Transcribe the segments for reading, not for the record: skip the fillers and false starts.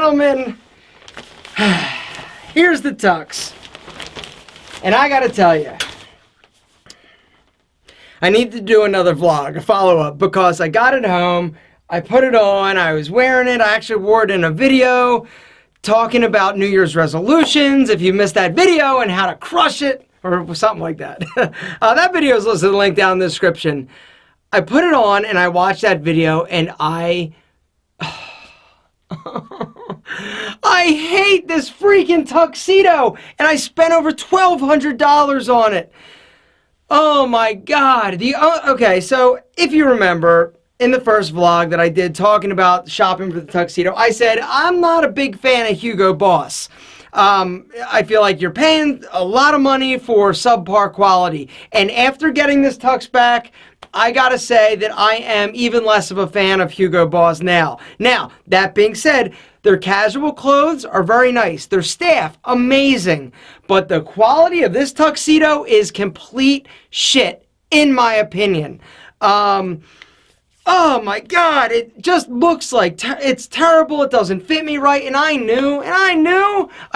gentlemen, here's the tux. And I gotta tell you, I need to do another vlog, a follow-up, because I got it home, I put it on, I was wearing it, I actually wore it in a video talking about New Year's resolutions, if you missed that video, and how to crush it, or something like that. That video is listed, the link down in the description. I put it on, and I watched that video, and I hate this freaking tuxedo, and I spent over $1,200 on it. Oh my God. Okay, so if you remember, in the first vlog that I did talking about shopping for the tuxedo, I said I'm not a big fan of Hugo Boss. I feel like you're paying a lot of money for subpar quality. And after getting this tux back, I gotta say that I am even less of a fan of Hugo Boss now. Now, that being said, their casual clothes are very nice. Their staff, amazing. But the quality of this tuxedo is complete shit, in my opinion. Oh my God, it just looks like it's terrible. It doesn't fit me right. And I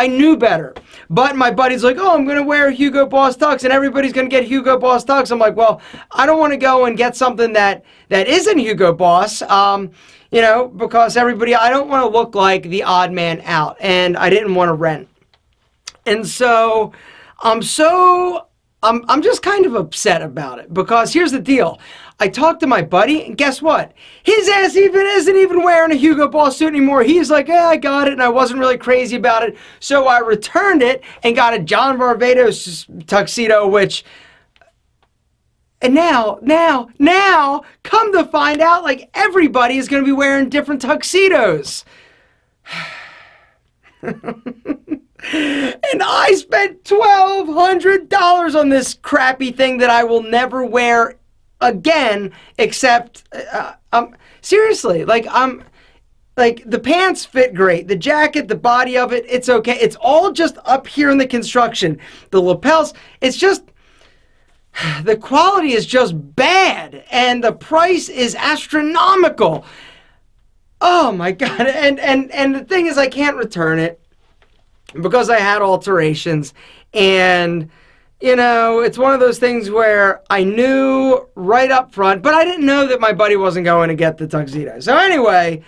knew better. But my buddy's like, oh, I'm going to wear a Hugo Boss tux and everybody's going to get Hugo Boss tux. I'm like, well, I don't want to go and get something that isn't Hugo Boss, you know, because I don't want to look like the odd man out, and I didn't want to rent. And so I'm just kind of upset about it, because here's the deal. I talked to my buddy, and guess what? His ass isn't even wearing a Hugo Boss suit anymore. He's like, yeah, I got it, and I wasn't really crazy about it. So I returned it and got a John Varvatos tuxedo, which... And now, come to find out, like, everybody is going to be wearing different tuxedos. And I spent $1,200 on this crappy thing that I will never wear again, except, seriously, like, the pants fit great. The jacket, the body of it, it's okay. It's all just up here in the construction. The lapels, it's just, the quality is just bad, and the price is astronomical. Oh my God. And the thing is, I can't return it because I had alterations, and you know, it's one of those things where I knew right up front, but I didn't know that my buddy wasn't going to get the tuxedo. So anyway,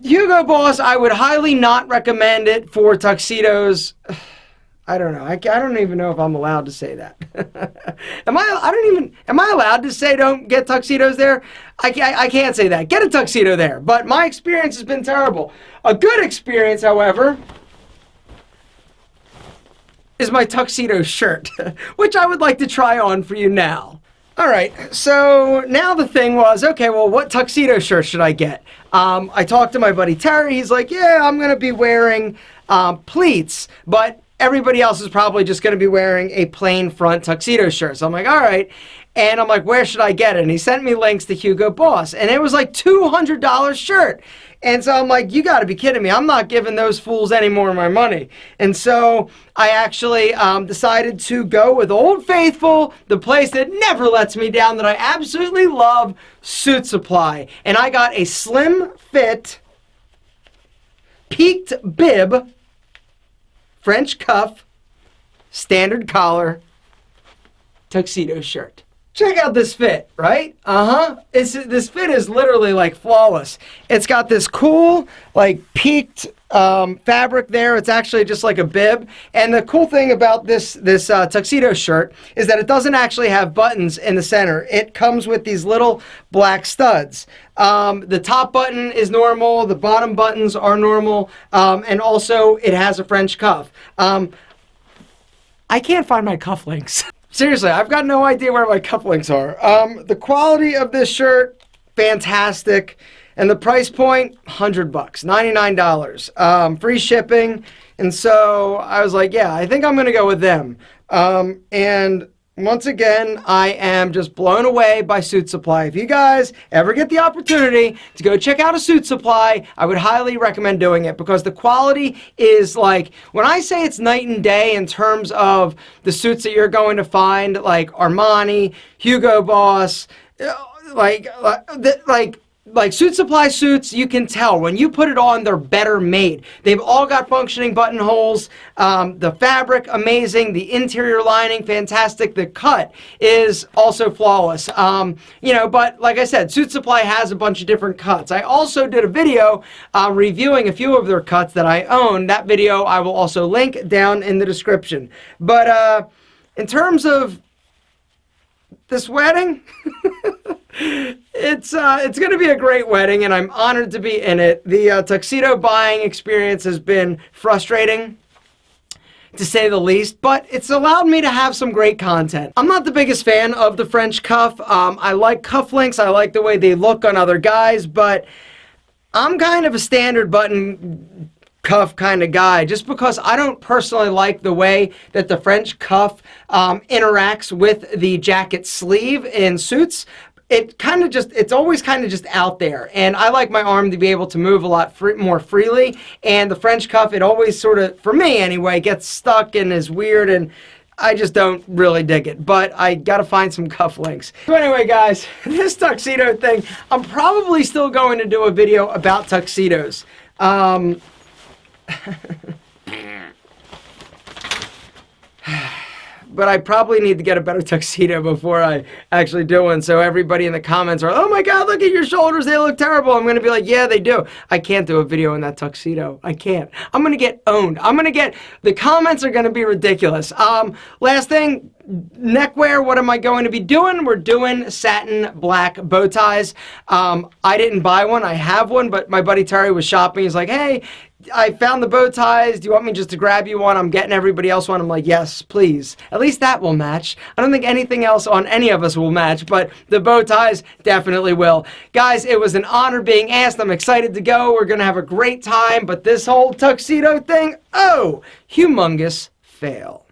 Hugo Boss, I would highly not recommend it for tuxedos. I don't know. I don't even know if I'm allowed to say that. Am I allowed to say don't get tuxedos there? I can't say that. Get a tuxedo there. But my experience has been terrible. A good experience, however, is my tuxedo shirt, which I would like to try on for you now. All right, so now the thing was, okay, well, what tuxedo shirt should I get? I talked to my buddy Terry. He's like, yeah, I'm going to be wearing pleats, but everybody else is probably just going to be wearing a plain front tuxedo shirt. So I'm like, all right. And I'm like, where should I get it? And he sent me links to Hugo Boss, and it was like $200 shirt. And so I'm like, you got to be kidding me. I'm not giving those fools any more of my money. And so I actually decided to go with Old Faithful, the place that never lets me down, that I absolutely love, Suit Supply. And I got a slim fit, peaked bib, French cuff, standard collar, tuxedo shirt. Check out this fit, right? This fit is literally like flawless. It's got this cool, like peaked fabric there. It's actually just like a bib. And the cool thing about this tuxedo shirt is that it doesn't actually have buttons in the center. It comes with these little black studs. The top button is normal. The bottom buttons are normal. And also it has a French cuff. I can't find my cufflinks. Seriously, I've got no idea where my cufflinks are. The quality of this shirt, fantastic. And the price point, $100, $99. Free shipping. And so I was like, yeah, I think I'm going to go with them. And once again, I am just blown away by Suit Supply. If you guys ever get the opportunity to go check out a Suit Supply, I would highly recommend doing it, because the quality is like, when I say it's night and day in terms of the suits that you're going to find, like Armani, Hugo Boss, like like Suit Supply suits, you can tell when you put it on, they're better made. They've all got functioning buttonholes. The fabric, amazing. The interior lining, fantastic. The cut is also flawless. You know, but like I said, Suit Supply has a bunch of different cuts. I also did a video reviewing a few of their cuts that I own. That video I will also link down in the description. But in terms of this wedding, it's going to be a great wedding, and I'm honored to be in it. The tuxedo buying experience has been frustrating, to say the least, but it's allowed me to have some great content. I'm not the biggest fan of the French cuff. I like cufflinks. I like the way they look on other guys, but I'm kind of a standard button cuff kind of guy, just because I don't personally like the way that the French cuff interacts with the jacket sleeve in suits. It kind of just, it's always kind of just out there, and I like my arm to be able to move a lot more freely, and the French cuff, it always sort of, for me anyway, gets stuck and is weird, and I just don't really dig it, but I gotta find some cufflinks. So anyway, guys, this tuxedo thing, I'm probably still going to do a video about tuxedos. But I probably need to get a better tuxedo before I actually do one, so everybody in the comments are, oh my god, look at your shoulders, they look terrible. I'm gonna be like, yeah, they do. I can't do a video in that tuxedo. I can't. I'm gonna get owned. The comments are gonna be ridiculous. Last thing, neckwear, what am I going to be doing? We're doing satin black bow ties. I didn't buy one, I have one, but my buddy Terry was shopping. He's like, hey, I found the bow ties. Do you want me just to grab you one? I'm getting everybody else one. I'm like, yes, please. At least that will match. I don't think anything else on any of us will match, but the bow ties definitely will. Guys, it was an honor being asked. I'm excited to go. We're going to have a great time, but this whole tuxedo thing, oh, humongous fail.